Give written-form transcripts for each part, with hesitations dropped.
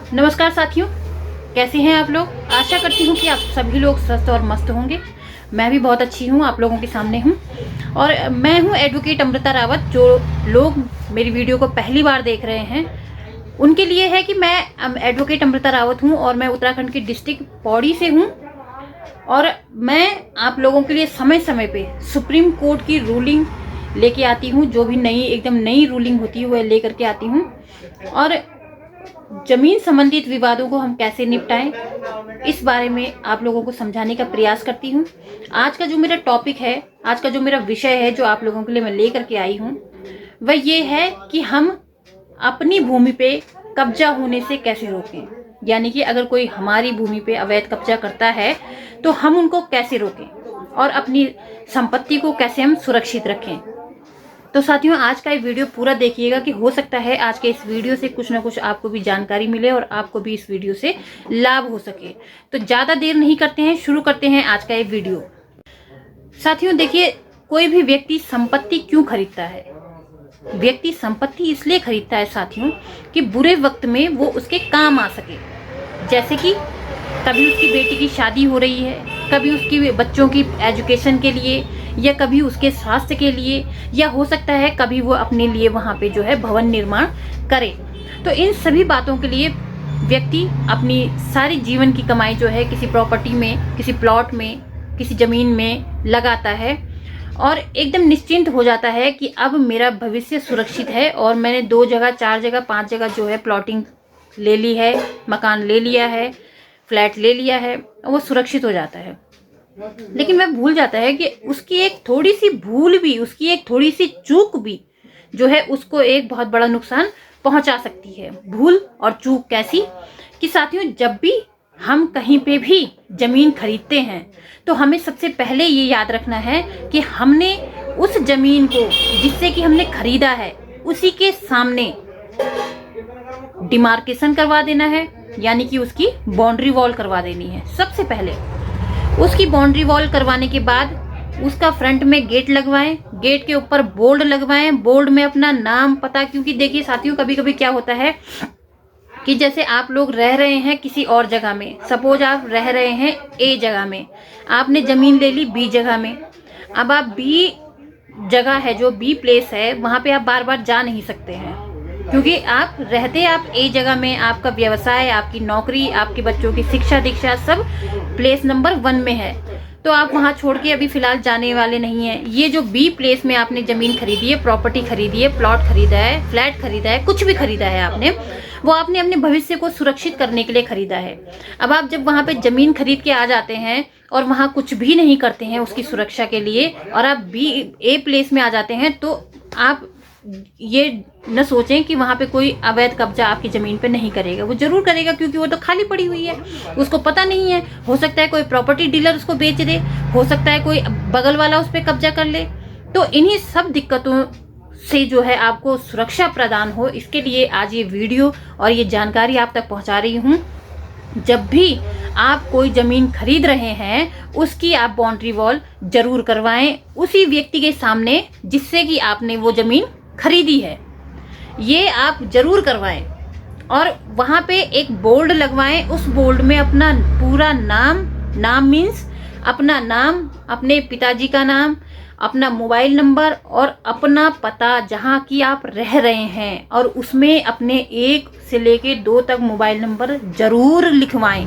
नमस्कार साथियों, कैसे हैं आप लोग। आशा करती हूँ कि आप सभी लोग स्वस्थ और मस्त होंगे। मैं भी बहुत अच्छी हूँ, आप लोगों के सामने हूँ। और मैं हूँ एडवोकेट अमृता रावत। जो लोग मेरी वीडियो को पहली बार देख रहे हैं उनके लिए है कि मैं एडवोकेट अमृता रावत हूँ और मैं उत्तराखंड की डिस्ट्रिक्ट पौड़ी से हूँ। और मैं आप लोगों के लिए समय समय पे सुप्रीम कोर्ट की रूलिंग लेके आती हूँ। जो भी नई एकदम नई रूलिंग होती है वह लेकर के आती हूँ। और जमीन संबंधित विवादों को हम कैसे निपटाएं, इस बारे में आप लोगों को समझाने का प्रयास करती हूँ। आज का जो मेरा टॉपिक है, आज का जो मेरा विषय है, जो आप लोगों के लिए मैं लेकर के आई हूँ, वह ये है कि हम अपनी भूमि पे कब्जा होने से कैसे रोकें। यानी कि अगर कोई हमारी भूमि पे अवैध कब्जा करता है तो हम उनको कैसे रोकें और अपनी संपत्ति को कैसे हम सुरक्षित रखें। तो साथियों, आज का ये वीडियो पूरा देखिएगा कि हो सकता है आज के इस वीडियो से कुछ ना कुछ आपको भी जानकारी मिले और आपको भी इस वीडियो से लाभ हो सके। तो ज्यादा देर नहीं करते हैं, शुरू करते हैं आज का ये वीडियो। साथियों देखिए, कोई भी व्यक्ति संपत्ति क्यों खरीदता है। व्यक्ति संपत्ति इसलिए खरीदता है साथियों कि बुरे वक्त में वो उसके काम आ सके। जैसे कि कभी उसकी बेटी की शादी हो रही है, कभी उसकी बच्चों की एजुकेशन के लिए, या कभी उसके स्वास्थ्य के लिए, या हो सकता है कभी वो अपने लिए वहां पे जो है भवन निर्माण करे। तो इन सभी बातों के लिए व्यक्ति अपनी सारी जीवन की कमाई जो है किसी प्रॉपर्टी में, किसी प्लॉट में, किसी जमीन में लगाता है और एकदम निश्चिंत हो जाता है कि अब मेरा भविष्य सुरक्षित है और मैंने 2 जगह, 4 जगह, 5 जगह जो है प्लॉटिंग ले ली है, मकान ले लिया है, फ्लैट ले लिया है, वो सुरक्षित हो जाता है। लेकिन वह भूल जाता है कि उसकी एक थोड़ी सी भूल भी, उसकी एक थोड़ी सी चूक भी जो है उसको एक बहुत बड़ा नुकसान पहुंचा सकती है। भूल और चूक कैसी कि साथियों, जब भी हम कहीं पे भी जमीन खरीदते हैं तो हमें सबसे पहले ये याद रखना है कि हमने उस जमीन को जिससे कि हमने खरीदा है उसी के सामने डिमार्केशन करवा देना है, यानी कि उसकी बाउंड्री वॉल करवा देनी है। सबसे पहले उसकी बाउंड्री वॉल करवाने के बाद उसका फ्रंट में गेट लगवाएं, गेट के ऊपर बोर्ड लगवाएं, बोर्ड में अपना नाम, पता। क्योंकि देखिए साथियों, कभी कभी क्या होता है कि जैसे आप लोग रह रहे हैं किसी और जगह में, सपोज आप रह रहे हैं ए जगह में, आपने जमीन ले ली बी जगह में। अब आप बी जगह है, जो बी प्लेस है, वहां पे आप बार बार जा नहीं सकते हैं क्योंकि आप रहते आप ए जगह में, आपका व्यवसाय, आपकी नौकरी, आपके बच्चों की शिक्षा दीक्षा सब प्लेस नंबर 1 में है। तो आप वहां छोड़ के अभी फिलहाल जाने वाले नहीं है। ये जो बी प्लेस में आपने जमीन खरीदी है, प्रॉपर्टी खरीदी है, प्लॉट खरीदा है, फ्लैट खरीदा है, कुछ भी खरीदा है आपने, वो आपने अपने भविष्य को सुरक्षित करने के लिए खरीदा है। अब आप जब वहां पे जमीन खरीद के आ जाते हैं और वहां कुछ भी नहीं करते हैं उसकी सुरक्षा के लिए, और आप बी ए प्लेस में आ जाते हैं, तो आप ये न सोचें कि वहां पे कोई अवैध कब्जा आपकी जमीन पे नहीं करेगा। वो जरूर करेगा क्योंकि वो तो खाली पड़ी हुई है, उसको पता नहीं है। हो सकता है कोई प्रॉपर्टी डीलर उसको बेच दे, हो सकता है कोई बगल वाला उस पर कब्जा कर ले। तो इन्हीं सब दिक्कतों से जो है आपको सुरक्षा प्रदान हो, इसके लिए आज ये वीडियो और ये जानकारी आप तक पहुंचा रही हूँ। जब भी आप कोई जमीन खरीद रहे हैं उसकी आप बाउंड्री वॉल जरूर करवाएं उसी व्यक्ति के सामने जिससे कि आपने वो जमीन खरीदी है, ये आप जरूर करवाएं। और वहां पे एक बोर्ड लगवाएं, उस बोर्ड में अपना पूरा नाम मीन्स अपना नाम, अपने पिताजी का नाम, अपना मोबाइल नंबर और अपना पता जहां की आप रह रहे हैं, और उसमें अपने 1 से लेके 2 तक मोबाइल नंबर जरूर लिखवाएं,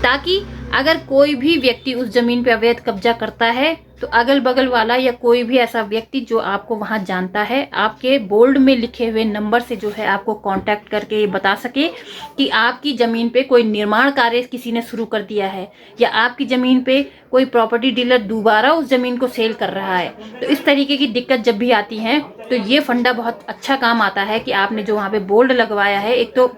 ताकि अगर कोई भी व्यक्ति उस जमीन पे अवैध कब्जा करता है तो अगल बगल वाला या कोई भी ऐसा व्यक्ति जो आपको वहां जानता है, आपके बोर्ड में लिखे हुए नंबर से जो है आपको कांटेक्ट करके ये बता सके कि आपकी जमीन पे कोई निर्माण कार्य किसी ने शुरू कर दिया है, या आपकी जमीन पे कोई प्रॉपर्टी डीलर दोबारा उस जमीन को सेल कर रहा है। तो इस तरीके की दिक्कत जब भी आती है तो ये फंडा बहुत अच्छा काम आता है कि आपने जो वहां पे बोर्ड लगवाया है। एक तो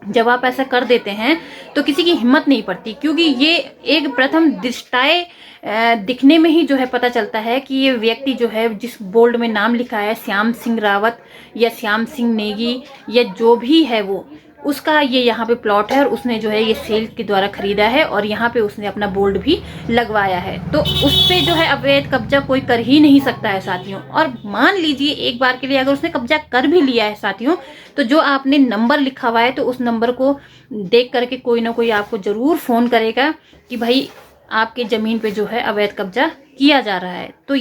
जब आप ऐसा कर देते हैं तो किसी की हिम्मत नहीं पड़ती, क्योंकि ये एक प्रथम दृष्टाए दिखने में ही जो है पता चलता है कि ये व्यक्ति जो है, जिस बोर्ड में नाम लिखा है श्याम सिंह रावत या श्याम सिंह नेगी या जो भी है, वो उसका ये यहाँ पे प्लॉट है और उसने जो है ये सेल के द्वारा खरीदा है और यहाँ पे उसने अपना बोल्ड भी लगवाया है। तो उस पे जो है अवैध कब्जा कोई कर ही नहीं सकता है साथियों। और मान लीजिए एक बार के लिए अगर उसने कब्जा कर भी लिया है साथियों, तो जो आपने नंबर लिखा हुआ है तो उस नंबर को देख करके कोई ना कोई आपको जरूर फोन करेगा कि भाई आपके जमीन पे जो है अवैध कब्जा किया जा रहा है। तो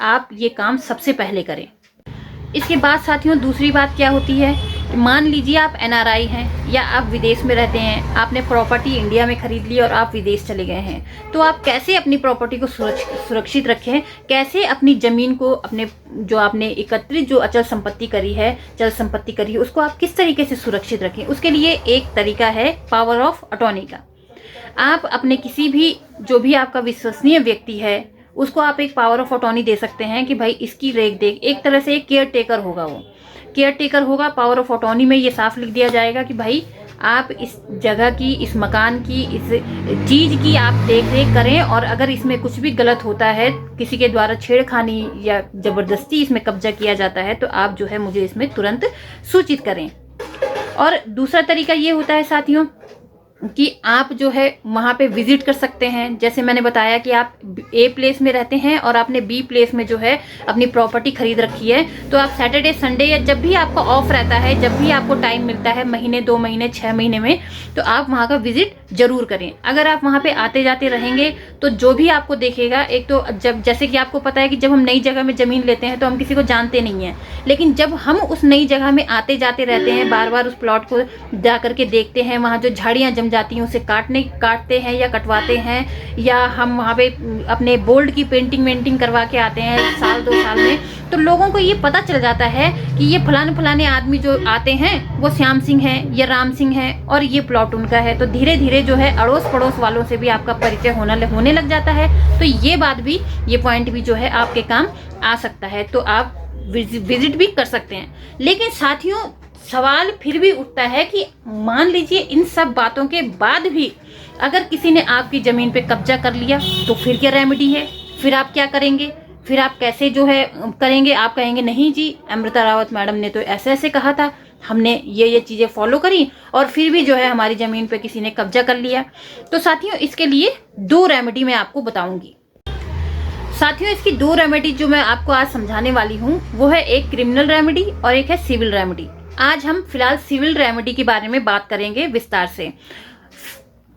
आप ये काम सबसे पहले करें। इसके बाद साथियों दूसरी बात क्या होती है, मान लीजिए आप एनआरआई हैं या आप विदेश में रहते हैं, आपने प्रॉपर्टी इंडिया में खरीद ली और आप विदेश चले गए हैं, तो आप कैसे अपनी प्रॉपर्टी को सुरक्षित रखें, कैसे अपनी ज़मीन को, अपने जो आपने एकत्रित जो अचल संपत्ति करी है, चल संपत्ति करी है, उसको आप किस तरीके से सुरक्षित रखें। उसके लिए एक तरीका है पावर ऑफ अटॉर्नी का। आप अपने किसी भी जो भी आपका विश्वसनीय व्यक्ति है उसको आप एक पावर ऑफ अटॉर्नी दे सकते हैं कि भाई इसकी रेख देख, एक तरह से एक केयर टेकर होगा, वो केयर टेकर होगा। पावर ऑफ अटॉर्नी में ये साफ लिख दिया जाएगा कि भाई आप इस जगह की, इस मकान की, इस चीज की आप देख रेख करें और अगर इसमें कुछ भी गलत होता है, किसी के द्वारा छेड़खानी या जबरदस्ती इसमें कब्जा किया जाता है, तो आप जो है मुझे इसमें तुरंत सूचित करें। और दूसरा तरीका ये होता है साथियों कि आप जो है वहाँ पे विजिट कर सकते हैं। जैसे मैंने बताया कि आप ए प्लेस में रहते हैं और आपने बी प्लेस में जो है अपनी प्रॉपर्टी खरीद रखी है, तो आप सैटरडे संडे या जब भी आपका ऑफ रहता है, जब भी आपको टाइम मिलता है, महीने 2 महीने 6 महीने में, तो आप वहाँ का विजिट जरूर करें। अगर आप वहाँ पे आते जाते रहेंगे तो जो भी आपको देखेगा, एक तो जब जैसे कि आपको पता है कि जब हम नई जगह में ज़मीन लेते हैं तो हम किसी को जानते नहीं हैं, लेकिन जब हम उस नई जगह में आते जाते रहते हैं, बार बार उस प्लॉट को जा करके देखते हैं, वहाँ जो झाड़ियाँ जम जाती हैं उसे काटते हैं या कटवाते हैं, या हम वहाँ पे अपने बोल्ड की पेंटिंग करवा के आते हैं साल 2 साल में, तो लोगों को ये पता चल जाता है कि ये फलाने आदमी जो आते हैं वो श्याम सिंह हैं या राम सिंह हैं और ये प्लॉट उनका है। तो धीरे धीरे जो है अड़ोस पड़ोस वालों से भी आपका परिचय होने लग जाता है। तो ये बात भी, ये पॉइंट भी जो है आपके काम आ सकता है, तो आप विजिट भी कर सकते हैं। लेकिन साथियों सवाल फिर भी उठता है कि मान लीजिए इन सब बातों के बाद भी अगर किसी ने आपकी ज़मीन पे कब्जा कर लिया, तो फिर क्या रेमेडी है, फिर आप क्या करेंगे, फिर आप कैसे जो है करेंगे। आप कहेंगे नहीं जी, अमृता रावत मैडम ने तो ऐसे ऐसे कहा था, हमने ये चीज़ें फॉलो करी और फिर भी जो है हमारी ज़मीन पे किसी ने कब्जा कर लिया। तो साथियों इसके लिए 2 रेमेडी मैं आपको बताऊंगी। साथियों इसकी 2 रेमेडी जो मैं आपको आज समझाने वाली हूँ वो है एक क्रिमिनल रेमेडी और एक है सिविल रेमेडी। आज हम फिलहाल सिविल रेमेडी के बारे में बात करेंगे विस्तार से।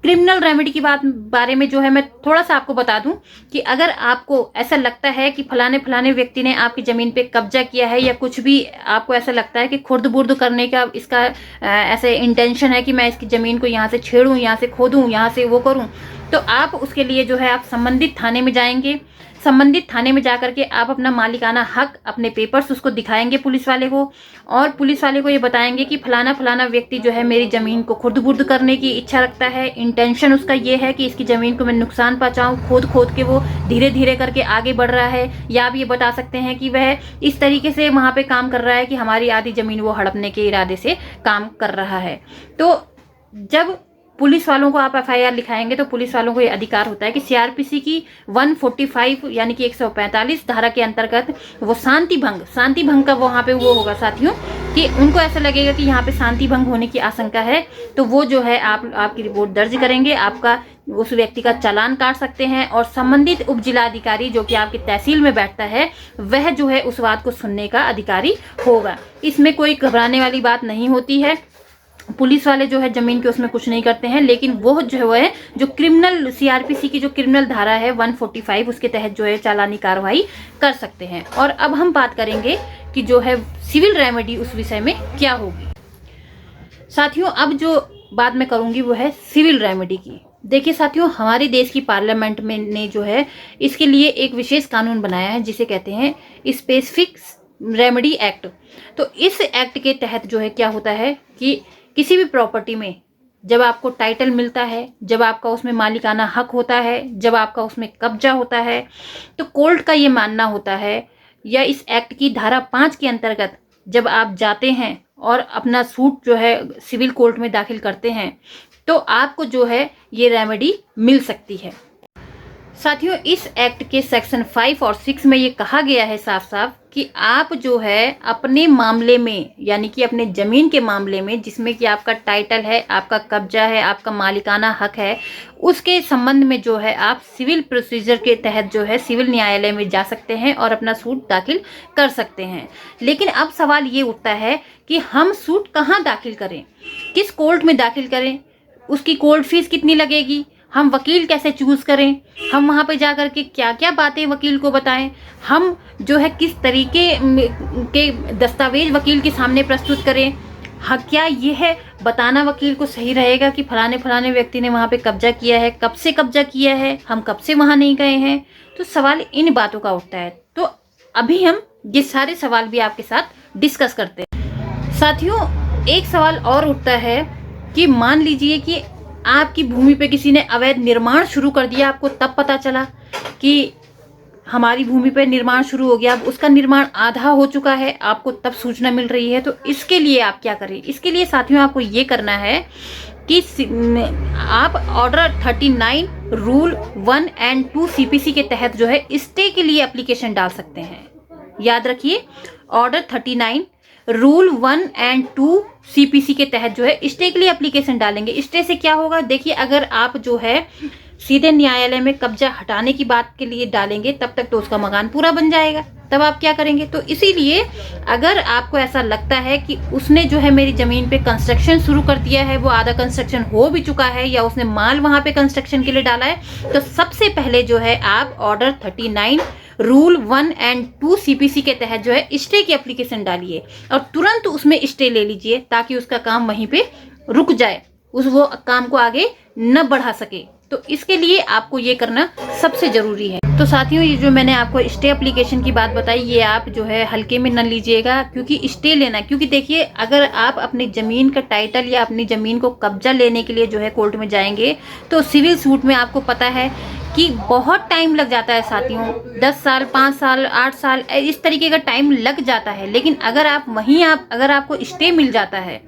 क्रिमिनल रेमेडी की बारे में जो है मैं थोड़ा सा आपको बता दूं कि अगर आपको ऐसा लगता है कि फलाने व्यक्ति ने आपकी ज़मीन पे कब्जा किया है, या कुछ भी आपको ऐसा लगता है कि खुर्द-बुर्द करने का इसका ऐसे इंटेंशन है कि मैं इसकी ज़मीन को यहाँ से छेड़ूं, यहाँ से खोदूं, यहाँ से वो करूं, तो आप उसके लिए जो है आप संबंधित थाने में जाएंगे। संबंधित थाने में जाकर के आप अपना मालिकाना हक, अपने पेपर्स उसको दिखाएंगे पुलिस वाले को, और पुलिस वाले को ये बताएंगे कि फलाना व्यक्ति जो है मेरी ज़मीन को खुर्द-बुर्द करने की इच्छा रखता है। इंटेंशन उसका ये है कि इसकी ज़मीन को मैं नुकसान पहुंचाऊं, खोद के वो धीरे धीरे करके आगे बढ़ रहा है। या आप ये बता सकते हैं कि वह इस तरीके से वहाँ पे काम कर रहा है कि हमारी आधी ज़मीन वो हड़पने के इरादे से काम कर रहा है। तो जब पुलिस वालों को आप एफआईआर लिखाएंगे तो पुलिस वालों को ये अधिकार होता है कि सीआरपीसी की 145 यानी कि 145 धारा के अंतर्गत वो शांति भंग का वहाँ पे वो होगा साथियों, कि उनको ऐसा लगेगा कि यहाँ पे शांति भंग होने की आशंका है, तो वो जो है आपकी रिपोर्ट दर्ज करेंगे, आपका उस व्यक्ति का चालान काट सकते हैं, और संबंधित उप जिलाधिकारी जो कि आपकी तहसील में बैठता है वह जो है उस बात को सुनने का अधिकारी होगा। इसमें कोई घबराने वाली बात नहीं होती है। पुलिस वाले जो है जमीन के उसमें कुछ नहीं करते हैं, लेकिन वो जो है जो क्रिमिनल सीआरपीसी की जो क्रिमिनल धारा है 145 उसके तहत जो है चालानी कार्रवाई कर सकते हैं। और अब हम बात करेंगे कि जो है सिविल रेमेडी उस विषय में क्या होगी। साथियों अब जो बात मैं करूंगी वो है सिविल रेमेडी की। देखिए साथियों, हमारे देश की पार्लियामेंट में ने जो है इसके लिए एक विशेष कानून बनाया है जिसे कहते हैं स्पेसिफिक रेमेडी एक्ट। तो इस एक्ट के तहत जो है क्या होता है कि किसी भी प्रॉपर्टी में जब आपको टाइटल मिलता है, जब आपका उसमें मालिकाना हक होता है, जब आपका उसमें कब्जा होता है, तो कोर्ट का ये मानना होता है, या इस एक्ट की धारा 5 के अंतर्गत जब आप जाते हैं और अपना सूट जो है सिविल कोर्ट में दाखिल करते हैं, तो आपको जो है ये रेमेडी मिल सकती है। साथियों, इस एक्ट के सेक्शन 5 और 6 में ये कहा गया है साफ साफ कि आप जो है अपने मामले में, यानी कि अपने जमीन के मामले में जिसमें कि आपका टाइटल है, आपका कब्जा है, आपका मालिकाना हक है, उसके संबंध में जो है आप सिविल प्रोसीजर के तहत जो है सिविल न्यायालय में जा सकते हैं और अपना सूट दाखिल कर सकते हैं। लेकिन अब सवाल ये उठता है कि हम सूट कहाँ दाखिल करें, किस कोर्ट में दाखिल करें, उसकी कोर्ट फीस कितनी लगेगी, हम वकील कैसे चूज करें, हम वहाँ पे जा कर के क्या क्या बातें वकील को बताएं, हम जो है किस तरीके के दस्तावेज वकील के सामने प्रस्तुत करें। हाँ, क्या ये है बताना वकील को सही रहेगा कि फलाने फलाने व्यक्ति ने वहाँ पे कब्जा किया है, कब से कब्जा किया है, हम कब से वहाँ नहीं गए हैं। तो सवाल इन बातों का उठता है। तो अभी हम ये सारे सवाल भी आपके साथ डिस्कस करते हैं। साथियों, एक सवाल और उठता है कि मान लीजिए कि आपकी भूमि पे किसी ने अवैध निर्माण शुरू कर दिया, आपको तब पता चला कि हमारी भूमि पे निर्माण शुरू हो गया, अब उसका निर्माण आधा हो चुका है, आपको तब सूचना मिल रही है। तो इसके लिए आप क्या करें? इसके लिए साथियों आपको ये करना है कि आप ऑर्डर 39 रूल 1 एंड 2 CPC के तहत जो है स्टे के लिए एप्लीकेशन डाल सकते हैं। याद रखिए, ऑर्डर 39 रूल 1 एंड 2 CPC के तहत जो है स्टे के लिए एप्लीकेशन डालेंगे। स्टे से क्या होगा, देखिए, अगर आप जो है सीधे न्यायालय में कब्जा हटाने की बात के लिए डालेंगे तब तक तो उसका मकान पूरा बन जाएगा, तब आप क्या करेंगे? तो इसीलिए अगर आपको ऐसा लगता है कि उसने जो है मेरी जमीन पे कंस्ट्रक्शन शुरू कर दिया है, वो आधा कंस्ट्रक्शन हो भी चुका है, या उसने माल वहां पे कंस्ट्रक्शन के लिए डाला है, तो सबसे पहले जो है आप ऑर्डर 39 रूल 1 एंड 2 CPC के तहत जो है स्टे की एप्लीकेशन डालिए और तुरंत उसमें स्टे ले लीजिए, ताकि उसका काम वहीं पे रुक जाए, वो काम को आगे न बढ़ा सके। तो इसके लिए आपको ये करना सबसे जरूरी है। तो साथियों, ये जो मैंने आपको स्टे एप्लीकेशन की बात बताई, ये आप जो है हल्के में न लीजिएगा, क्योंकि स्टे लेना, क्योंकि देखिए, अगर आप अपनी जमीन का टाइटल या अपनी जमीन को कब्जा लेने के लिए जो है कोर्ट में जाएंगे, तो सिविल सूट में आपको पता है कि बहुत टाइम लग जाता है साथियों, 10 साल, 5 साल, 8 साल, इस तरीके का टाइम लग जाता है। लेकिन अगर आप वहीं अगर आपको स्टे मिल जाता है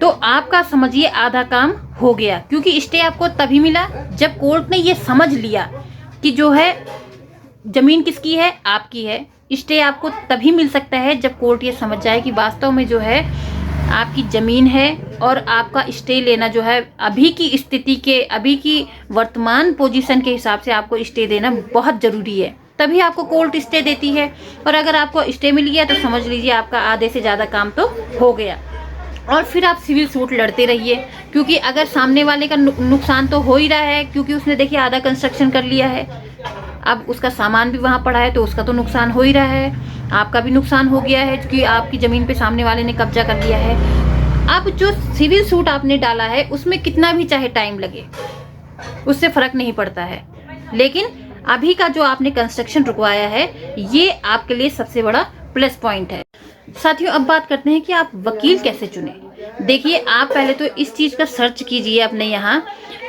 तो आपका समझिए आधा काम हो गया, क्योंकि स्टे आपको तभी मिला जब कोर्ट ने ये समझ लिया कि जो है जमीन किसकी है, आपकी है। स्टे आपको तभी मिल सकता है जब कोर्ट ये समझ जाए कि वास्तव में जो है आपकी जमीन है और आपका स्टे लेना जो है अभी की स्थिति के, अभी की वर्तमान पोजीशन के हिसाब से आपको स्टे देना बहुत जरूरी है, तभी आपको कोर्ट स्टे देती है। और अगर आपको स्टे मिल गया तो समझ लीजिए आपका आधे से ज़्यादा काम तो हो गया। और फिर आप सिविल सूट लड़ते रहिए, क्योंकि अगर सामने वाले का नुकसान तो हो ही रहा है, क्योंकि उसने देखिए आधा कंस्ट्रक्शन कर लिया है, अब उसका सामान भी वहाँ पड़ा है, तो उसका तो नुकसान हो ही रहा है, आपका भी नुकसान हो गया है क्योंकि आपकी ज़मीन पे सामने वाले ने कब्जा कर लिया है। अब जो सिविल सूट आपने डाला है उसमें कितना भी चाहे टाइम लगे, उससे फ़र्क नहीं पड़ता है, लेकिन अभी का जो आपने कंस्ट्रक्शन रुकवाया है ये आपके लिए सबसे बड़ा प्लस पॉइंट है। साथियों, अब बात करते हैं कि आप वकील कैसे चुने। देखिए, आप पहले तो इस चीज़ का सर्च कीजिए अपने यहाँ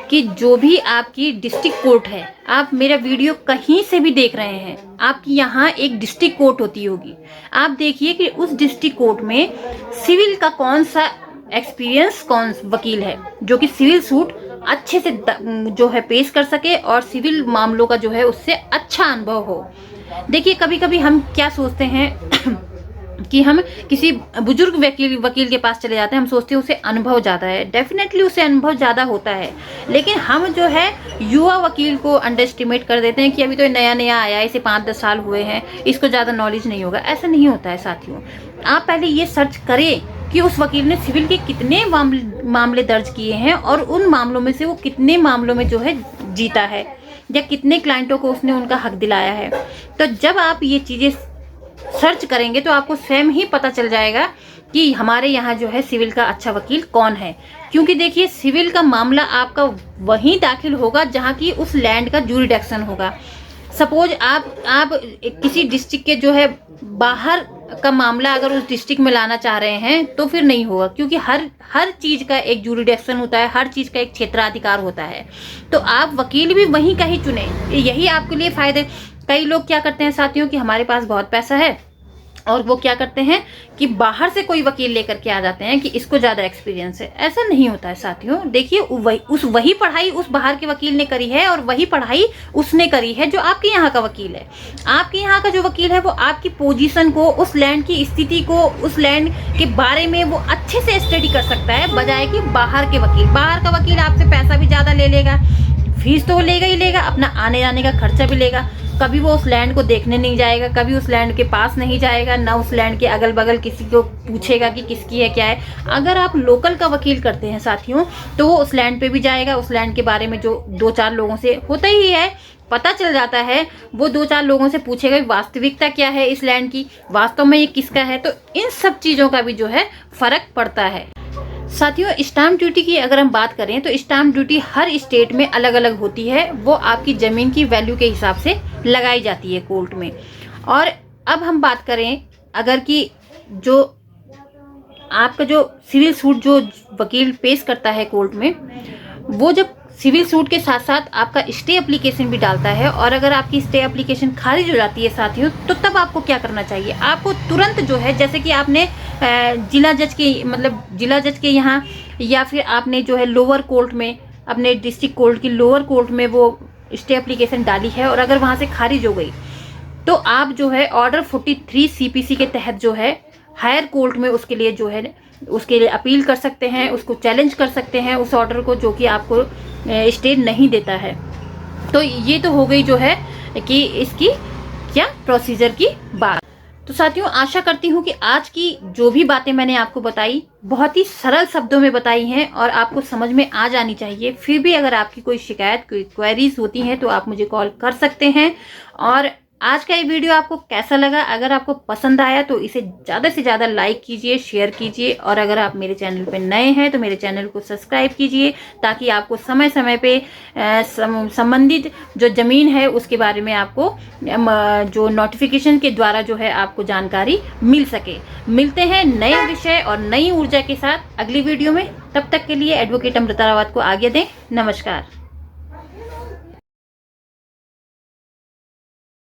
कि जो भी आपकी डिस्ट्रिक्ट कोर्ट है, आप मेरा वीडियो कहीं से भी देख रहे हैं, आपकी यहाँ एक डिस्ट्रिक्ट कोर्ट होती होगी। आप देखिए कि उस डिस्ट्रिक्ट कोर्ट में सिविल का कौन सा एक्सपीरियंस कौन वकील है जो कि सिविल सूट अच्छे से जो है पेश कर सके और सिविल मामलों का जो है उससे अच्छा अनुभव हो। देखिए, कभी कभी हम क्या सोचते हैं कि हम किसी बुजुर्ग वकील के पास चले जाते हैं, हम सोचते हैं उसे अनुभव ज़्यादा है, डेफिनेटली उसे अनुभव ज़्यादा होता है, लेकिन हम जो है युवा वकील को अंडर एस्टिमेट कर देते हैं कि अभी तो नया नया आया है, इसे 5-10 साल हुए हैं, इसको ज़्यादा नॉलेज नहीं होगा। ऐसा नहीं होता है साथियों। आप पहले ये सर्च करें कि उस वकील ने सिविल के कितने मामले दर्ज किए हैं और उन मामलों में से वो कितने मामलों में जो है जीता है या कितने क्लाइंटों को उसने उनका हक दिलाया है। तो जब आप ये चीज़ें सर्च करेंगे तो आपको स्वयं ही पता चल जाएगा कि हमारे यहाँ जो है सिविल का अच्छा वकील कौन है। क्योंकि देखिए, सिविल का मामला आपका वहीं दाखिल होगा जहाँ की उस लैंड का ज्यूरिडिक्शन होगा। सपोज आप किसी डिस्ट्रिक्ट के जो है बाहर का मामला अगर उस डिस्ट्रिक्ट में लाना चाह रहे हैं तो फिर नहीं होगा, क्योंकि हर चीज का एक ज्यूरिडिक्शन होता है, हर चीज का एक क्षेत्राधिकार होता है। तो आप वकील भी वहीं का ही चुने, यही आपके लिए फायदे। कई लोग क्या करते हैं साथियों कि हमारे पास बहुत पैसा है और वो क्या करते हैं कि बाहर से कोई वकील लेकर के आ जाते हैं कि इसको ज़्यादा एक्सपीरियंस है। ऐसा नहीं होता है साथियों। देखिए वही पढ़ाई उस बाहर के वकील ने करी है और वही पढ़ाई उसने करी है जो आपके यहाँ का वकील है। आपके यहाँ का जो वकील है वो आपकी पोजीशन को, उस लैंड की स्थिति को, उस लैंड के बारे में वो अच्छे से स्टडी कर सकता है, बजाय कि बाहर के वकील। बाहर का वकील आपसे पैसा भी ज़्यादा ले लेगा, फीस तो लेगा ही लेगा, अपना आने जाने का खर्चा भी लेगा। कभी वो उस लैंड को देखने नहीं जाएगा, कभी उस लैंड के पास नहीं जाएगा, ना उस लैंड के अगल बगल किसी को पूछेगा कि किसकी है क्या है। अगर आप लोकल का वकील करते हैं साथियों, तो वो उस लैंड पे भी जाएगा, उस लैंड के बारे में जो 2-4 लोगों से होता ही है, पता चल जाता है, वो 2-4 लोगों से पूछेगा वास्तविकता क्या है इस लैंड की, वास्तव में ये किसका है। तो इन सब चीज़ों का भी जो है फर्क पड़ता है। साथियों, स्टाम्प ड्यूटी की अगर हम बात करें तो स्टाम्प ड्यूटी हर स्टेट में अलग अलग होती है। वो आपकी ज़मीन की वैल्यू के हिसाब से लगाई जाती है कोर्ट में। और अब हम बात करें अगर कि जो आपका जो सिविल सूट जो वकील पेश करता है कोर्ट में, वो जब सिविल सूट के साथ साथ आपका स्टे एप्लीकेशन भी डालता है, और अगर आपकी स्टे एप्लीकेशन खारिज हो जाती है साथियों, तो तब आपको क्या करना चाहिए। आपको तुरंत जो है, जैसे कि आपने जिला जज के यहाँ, या फिर आपने जो है लोअर कोर्ट में, अपने डिस्ट्रिक्ट कोर्ट की लोअर कोर्ट में वो स्टे एप्लीकेशन डाली है, और अगर वहाँ से खारिज हो गई, तो आप जो है ऑर्डर 43 CPC के तहत जो है हायर कोर्ट में उसके लिए जो है उसके लिए अपील कर सकते हैं, उसको चैलेंज कर सकते हैं उस ऑर्डर को, जो कि आपको स्टे नहीं देता है। तो ये तो हो गई जो है कि इसकी क्या प्रोसीजर की बात। तो साथियों, आशा करती हूँ कि आज की जो भी बातें मैंने आपको बताई बहुत ही सरल शब्दों में बताई हैं और आपको समझ में आ जानी चाहिए। फिर भी अगर आपकी कोई शिकायत, कोई क्वेरीज होती हैं तो आप मुझे कॉल कर सकते हैं। और आज का ये वीडियो आपको कैसा लगा? अगर आपको पसंद आया तो इसे ज़्यादा से ज़्यादा लाइक कीजिए, शेयर कीजिए, और अगर आप मेरे चैनल पर नए हैं तो मेरे चैनल को सब्सक्राइब कीजिए, ताकि आपको समय समय पे संबंधित जो ज़मीन है उसके बारे में आपको जो नोटिफिकेशन के द्वारा जो है आपको जानकारी मिल सके। मिलते हैं नए विषय और नई ऊर्जा के साथ अगली वीडियो में। तब तक के लिए एडवोकेट अमृता रावत को आज्ञा दें। नमस्कार।